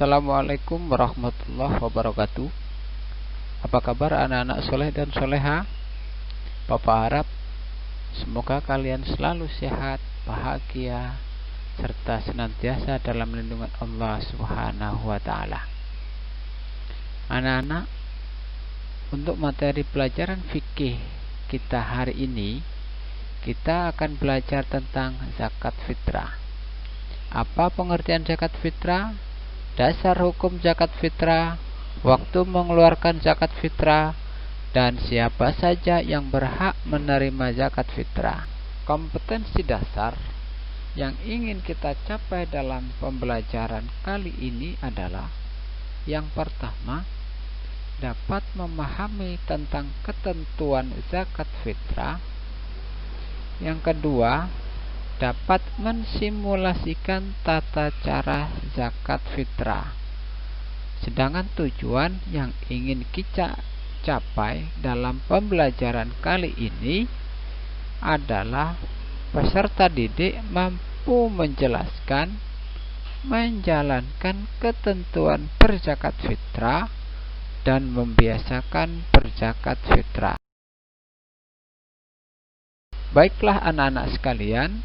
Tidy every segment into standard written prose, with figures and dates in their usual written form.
Assalamualaikum warahmatullahi wabarakatuh. Apa kabar anak-anak soleh dan soleha? Papa harap semoga kalian selalu sehat, bahagia, serta senantiasa dalam lindungan Allah Subhanahu wa Ta'ala. Anak-anak, untuk materi pelajaran fikih kita hari ini, kita akan belajar tentang zakat fitrah. Apa pengertian zakat fitrah? Dasar hukum zakat fitrah, waktu mengeluarkan zakat fitrah, dan siapa saja yang berhak menerima zakat fitrah. Kompetensi dasar yang ingin kita capai dalam pembelajaran kali ini adalah: yang pertama, dapat memahami tentang ketentuan zakat fitrah. Yang kedua, dapat mensimulasikan tata cara zakat fitrah. Sedangkan tujuan yang ingin kita capai dalam pembelajaran kali ini adalah peserta didik mampu menjelaskan, menjalankan ketentuan berzakat fitrah, dan membiasakan berzakat fitrah. Baiklah anak-anak sekalian,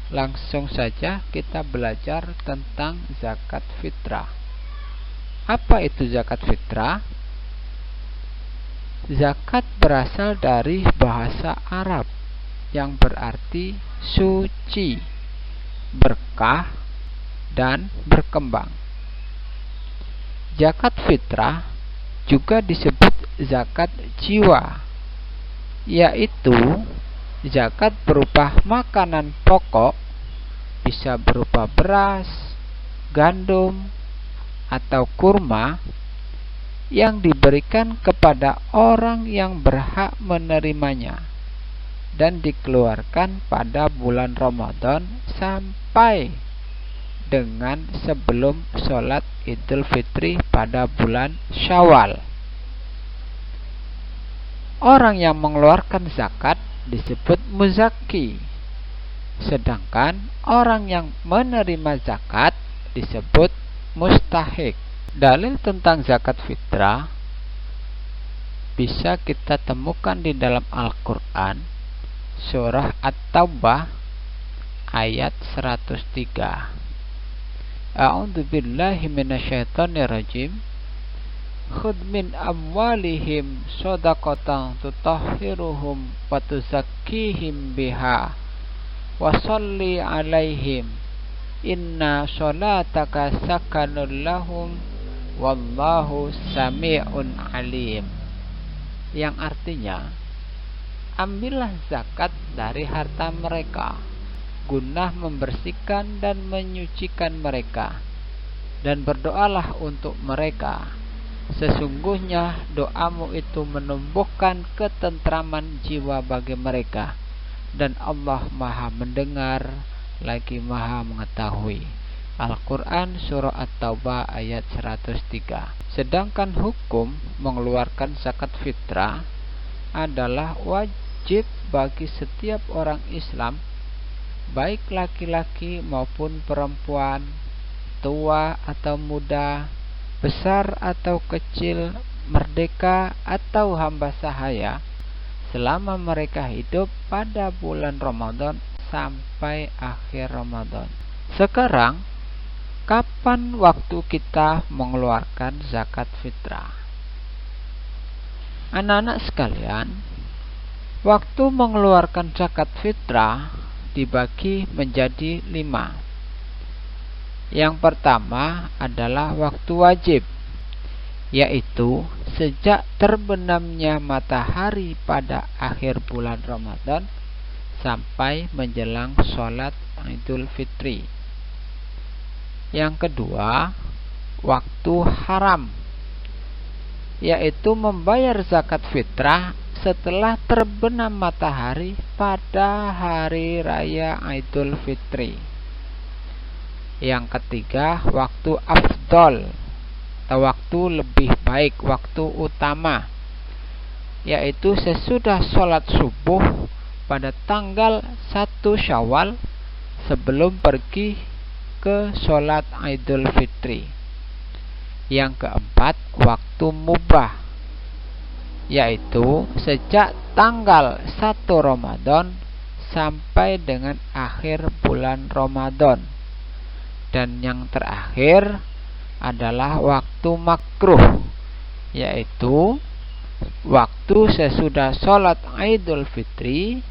langsung saja kita belajar tentang zakat fitrah. Apa itu zakat fitrah? Zakat berasal dari bahasa Arab yang berarti suci, berkah, dan berkembang. Zakat fitrah juga disebut zakat jiwa, yaitu zakat berupa makanan pokok, bisa berupa beras, gandum, atau kurma, yang diberikan kepada orang yang berhak menerimanya dan dikeluarkan pada bulan Ramadan sampai dengan sebelum sholat Idul Fitri pada bulan Syawal. Orang yang mengeluarkan zakat disebut muzaki, sedangkan orang yang menerima zakat disebut mustahik. Dalil tentang zakat fitrah bisa kita temukan di dalam Al-Quran, surah At-Taubah ayat 103. A'udzu billahi minasyaitonir rajim. Khudh min amwalihim shadaqatan tutahhiruhum wa tuzakkihim biha wa sholli alaihim inna sholataka sakanul lahum wallahu sami'un alim. Yang artinya, ambillah zakat dari harta mereka guna membersihkan dan menyucikan mereka, dan berdoalah untuk mereka. Sesungguhnya doamu itu menumbuhkan ketentraman jiwa bagi mereka, dan Allah Maha mendengar lagi Maha mengetahui. Al-Quran surah At-Taubah ayat 103. Sedangkan hukum mengeluarkan zakat fitrah adalah wajib bagi setiap orang Islam, baik laki-laki maupun perempuan, tua atau muda, besar atau kecil, merdeka atau hamba sahaya, selama mereka hidup pada bulan Ramadan sampai akhir Ramadan. Sekarang, kapan waktu kita mengeluarkan zakat fitrah? Anak-anak sekalian, waktu mengeluarkan zakat fitrah dibagi menjadi 5. Yang pertama adalah waktu wajib, yaitu sejak terbenamnya matahari pada akhir bulan Ramadan sampai menjelang sholat Idul Fitri. Yang kedua, waktu haram, yaitu membayar zakat fitrah setelah terbenam matahari pada hari raya Idul Fitri. Yang ketiga, waktu afdol atau waktu lebih baik, waktu utama, yaitu sesudah sholat subuh pada tanggal 1 Syawal sebelum pergi ke sholat Idul Fitri. Yang keempat, waktu mubah, yaitu sejak tanggal 1 Ramadan sampai dengan akhir bulan Ramadan. Dan yang terakhir adalah waktu makruh, yaitu waktu sesudah sholat Idul Fitri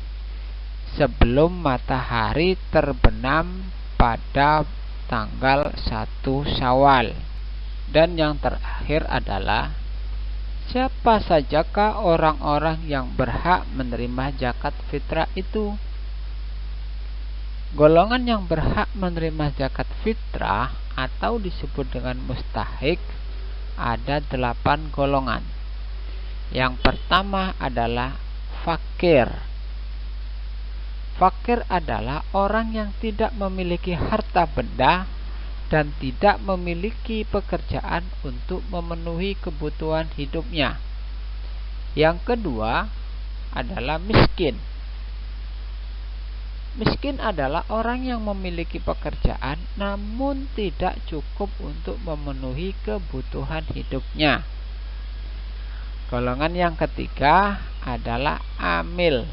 sebelum matahari terbenam pada tanggal 1 Syawal. Dan yang terakhir adalah siapa sajakah orang-orang yang berhak menerima zakat fitrah itu? Golongan yang berhak menerima zakat fitrah atau disebut dengan mustahik ada 8 golongan. Yang pertama adalah fakir. Fakir adalah orang yang tidak memiliki harta benda dan tidak memiliki pekerjaan untuk memenuhi kebutuhan hidupnya. Yang kedua adalah miskin. Miskin adalah orang yang memiliki pekerjaan namun tidak cukup untuk memenuhi kebutuhan hidupnya. Golongan yang ketiga adalah amil.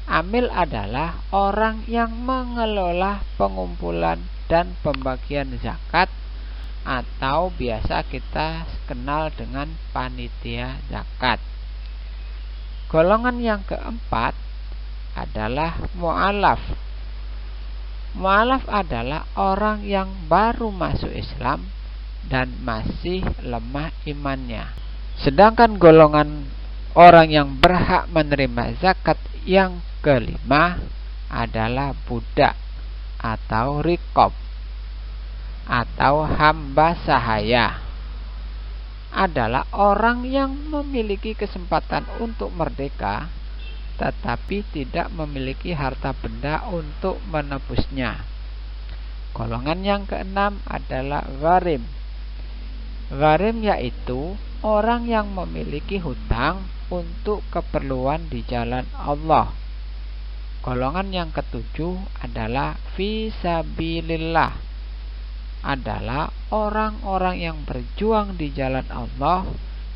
Amil adalah orang yang mengelola pengumpulan dan pembagian zakat atau biasa kita kenal dengan panitia zakat. Golongan yang keempat adalah mu'alaf. Mu'alaf adalah orang yang baru masuk Islam dan masih lemah imannya. Sedangkan golongan orang yang berhak menerima zakat yang kelima adalah budak atau riqab atau hamba sahaya. Adalah orang yang memiliki kesempatan untuk merdeka tetapi tidak memiliki harta benda untuk menebusnya. Golongan yang keenam adalah gharim. Gharim yaitu orang yang memiliki hutang untuk keperluan di jalan Allah. Golongan yang ketujuh adalah fisabilillah, adalah orang-orang yang berjuang di jalan Allah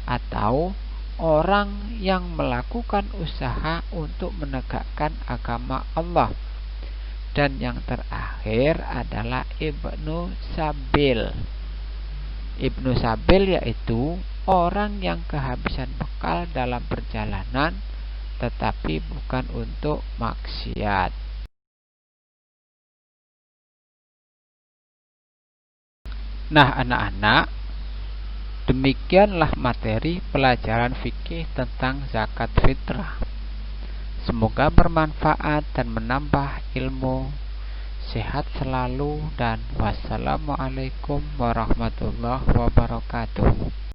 atau orang yang melakukan usaha untuk menegakkan agama Allah. Dan yang terakhir adalah ibnu sabil. Ibnu sabil yaitu orang yang kehabisan bekal dalam perjalanan tetapi bukan untuk maksiat. Nah anak-anak, demikianlah materi pelajaran fikih tentang zakat fitrah. Semoga bermanfaat dan menambah ilmu. Sehat selalu dan wassalamualaikum warahmatullahi wabarakatuh.